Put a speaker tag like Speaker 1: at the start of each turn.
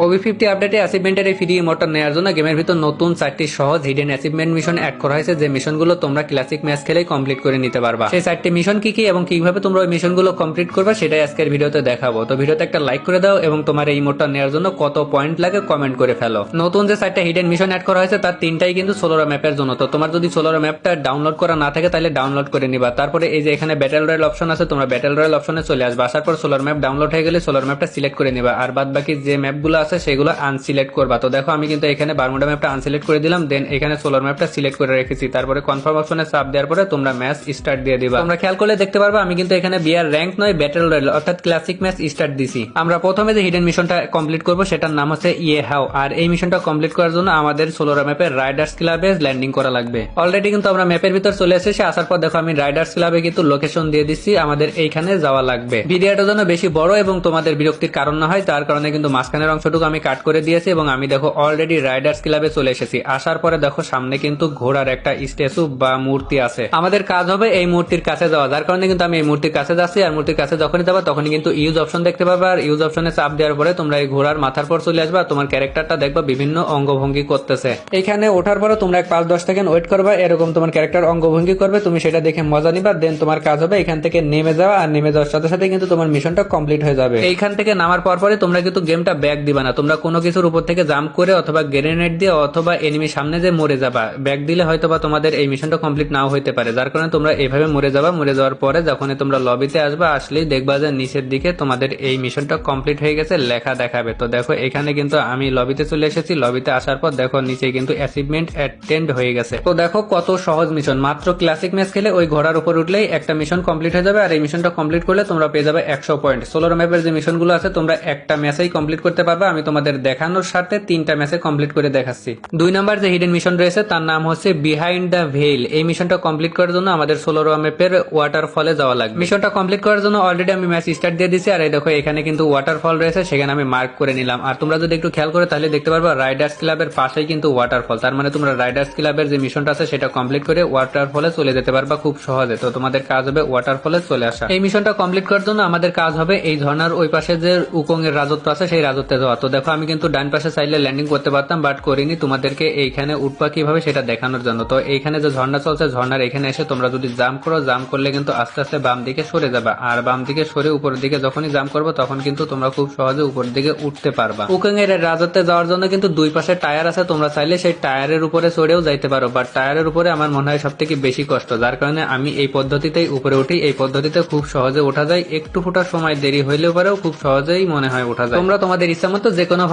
Speaker 1: OB50 আপডেটে অ্যাচিভমেন্টের এই free ইমোটটা নেওয়ার জন্য গেমের ভিতর নতুন 4টি সহজ হিডেন অ্যাচিভমেন্ট মিশন অ্যাড করা হয়েছে, যে মিশনগুলো তোমরা ক্লাসিক ম্যাচ খেলেই কমপ্লিট করে নিতে পারবা। সেই 4টি মিশন কি কি এবং কিভাবে তোমরা ওই মিশনগুলো কমপ্লিট করবে সেটাই আজকের ভিডিওতে দেখাবো। তো ভিডিওতে একটা লাইক করে দাও এবং তোমার এই ইমোটটা নেওয়ার জন্য কত পয়েন্ট লাগে কমেন্ট করে ফেলো। নতুন যে 4টা হিডেন মিশন অ্যাড করা হয়েছে তার 3টাই কিন্তু সোলোরা ম্যাপের জন্য। তো তোমার যদি সোলোরা ম্যাপটা ডাউনলোড করা না থাকে তাহলে ডাউনলোড করে নিবা। তারপরে এই যে এখানে ব্যাটেল রয়্যাল অপশন আছে, তোমরা ব্যাটেল রয়্যাল অপশনে চলে আসবে। আসার পর সোলার ম্যাপ ডাউনলোড হয়ে গেলে সোলার ম্যাপটা সিলেক্ট করে নিবা, আর বাদ বাকি যে ম্যাপগুলো আছে সেগুলো আনসিলেক্ট করবা। তো দেখো আমি কিন্তু এখানে বারমুডা ম্যাপটা আনসিলেক্ট করে দিলাম, দেন এখানে সোলার ম্যাপটা সিলেক্ট করে রেখেছি। তারপরে কনফার্ম অপশনে চাপ দেওয়ার পরে তোমরা ম্যাচ স্টার্ট দিয়ে দিবা। তোমরা খেয়াল করলে দেখতে পারবা আমি কিন্তু এখানে বিয়ার র্যাঙ্ক নয়, ব্যাটেল রয়্যাল অর্থাৎ ক্লাসিক ম্যাচ স্টার্ট দিছি। আমরা প্রথমে যে হিডেন মিশনটা কমপ্লিট করব সেটার নাম হচ্ছে ইয়ে হাও, আর এই মিশনটা কমপ্লিট করার জন্য আমাদের সোলোরা ম্যাপে রাইডার্স ক্লাবে ল্যান্ডিং করা লাগবে। অলরেডি কিন্তু আমরা ম্যাপের ভিতর চলে এসেছি। আসার পর দেখো আমি রাইডার্স ক্লাবে কিন্তু লোকেশন দিয়ে দিচ্ছি, আমাদের এইখানে যাওয়া লাগবে। ভিডিওটা যেন বেশি বড় এবং তোমাদের বিরক্তির কারণ না হয় তার কারণে কিন্তু মাঝখানের অংশটুকু আমি কাট করে দিয়েছি এবং আমি দেখো অলরেডি রাইডার্স ক্লাবে চলে এসেছি। আসার পরে দেখো সামনে কিন্তু ঘোড়ার একটা স্ট্যাচু বা মূর্তি আছে। আমাদের কাজ হবে এই মূর্তির কাছে যাওয়া, যার কারণে কিন্তু আমি এই মূর্তির কাছে যাচ্ছি। আর মূর্তির কাছে যখনই যাবা তখনই কিন্তু ইউজ অপশন দেখতে পাবে, আর ইউজ অপশনে চাপ দেওয়ার পরে তোমরা এই ঘোড়ার মাথার পর চলে আসবা। তোমার ক্যারেক্টারটা দেখবা বিভিন্ন অঙ্গভঙ্গি করতেছে। এখানে ওঠার পরে তোমরা 5-10 সেকেন্ড ওয়েট করবা, এরকম তোমার ক্যারেক্টার অঙ্গভঙ্গি করবে, তুমি সেটা দেখে মজা নিবা। দেন তোমার কাজ হবে এখান থেকে নেমে যাওয়া, আর নেমে যাওয়ার সাথে সাথে কিন্তু তোমার মিশনটা কমপ্লিট হয়ে যাবে। এইখান থেকে নামার পর পরে তোমরা কিন্তু গেমটা ব্যাক দিবা না, তোমরা কোনো কিছুর উপর থেকে জাম্প করে অথবা গ্রেনেড দিয়ে অথবা এনিমি সামনে যে মরে যাবা। ব্যাক দিলে হয়তো বা তোমাদের এই মিশনটা কমপ্লিট নাও হইতে পারে, যার কারণে তোমরা এইভাবে মরে যাবা। মরে যাওয়ার পরে যখন তোমরা লবিতে আসবা, আসলেই দেখবা যে নিচের দিকে তোমাদের এই মিশনটা কমপ্লিট হয়ে গেছে লেখা দেখাবে। তো দেখো এখানে কিন্তু আমি লবিতে চলে এসেছি। লবিতে আসার পর দেখো নিচে কিন্তু অ্যাচিভমেন্ট অ্যাটেন্ড হয়ে গেছে। তো দেখো কত সহজ মিশন, মাত্র ক্লাসিক ম্যাচ খেলে ওই ঘোড়ার উপর উঠলেই একটা মিশন কমপ্লিট হয়ে যাবে। আর এই মিশনটা কমপ্লিট করলে তোমরা পেয়ে যাবে 100 পয়েন্ট। সোলোর ম্যাপের যে মিশনগুলো আছে তোমরা একটা ম্যাচেই কমপ্লিট করতে পারবে। আমি তোমাদের দেখানোর সাথে 3টা ম্যাচে কমপ্লিট করে দেখাচ্ছি। 2 নাম্বার যে হিডেন মিশন রয়েছে তার নাম হচ্ছে বিহাইন্ড দ্য ভেইল। এই মিশনটা কমপ্লিট করার জন্য আমাদের সোলোর ম্যাপের ওয়াটারফলে যাওয়া লাগবে। মিশনটা কমপ্লিট করার জন্য অলরেডি আমি ম্যাচ স্টার্ট দিয়ে দিচ্ছি। আর এই দেখো এখানে কিন্তু ওয়াটারফল রয়েছে, সেখানে আমি মার্ক করে নিলাম। আর তোমরা যদি একটু খেয়াল করে তাহলে দেখতে পারবা রাইডার্স ক্লাবের পাশেই কিন্তু ওয়াটারফল। তার মানে তোমরা রাইডার্স ক্লাবের যে মিশনটা আছে সেটা কমপ্লিট করে ওয়াটারফলে চলে যেতে পারবা খুব সহজে। তো তোমাদের কাজ হবে ওয়াটারফলে চলে আসা। এই মিশনটা কমপ্লিট করার জন্য আমাদের কাজ হবে এই ঝর্ণার ওই পাশে যে উকং এর রাজত্ব আছে সেই রাজত্বে যাওয়া। তো দেখো আমি কিন্তু ডান পাশে চাইলে ল্যান্ডিং করতে পারতাম, বাট করিনি তোমাদেরকে এইখানে উঠবা কিভাবে সেটা দেখানোর জন্য। তো এইখানে যে ঝর্ণা চলছে ঝর্ণার এখানে এসে তোমরা যদি জাম্প করো, জাম্প করলে কিন্তু আস্তে আস্তে বাম দিকে সরে যাবা। আর বাম দিকে সরে উপরের দিকে যখনই জাম্প করবো তখন কিন্তু তোমরা খুব সহজে উপরের দিকে উঠতে পারবা। উকং এর রাজত্বে যাওয়ার জন্য কিন্তু 2 পাশে টায়ার আছে, তোমরা চাইলে সেই টায়ারের উপরে চড়েও যাইতে পারো, বাট টায়ারের উপরে আমার মনে হয় সব থেকে বেশি কষ্ট, যার কারণে আমি এই পদ্ধতিতেই উপরে উঠি। এই পদ্ধতিতে খুব সহজে ওঠা যায়, একটু ফোটার সময় দেরি হইলেও পারেও খুব সহজেই মনে হয় ওঠা যায়। তোমরা তোমাদের ইচ্ছা মতো যে কোনো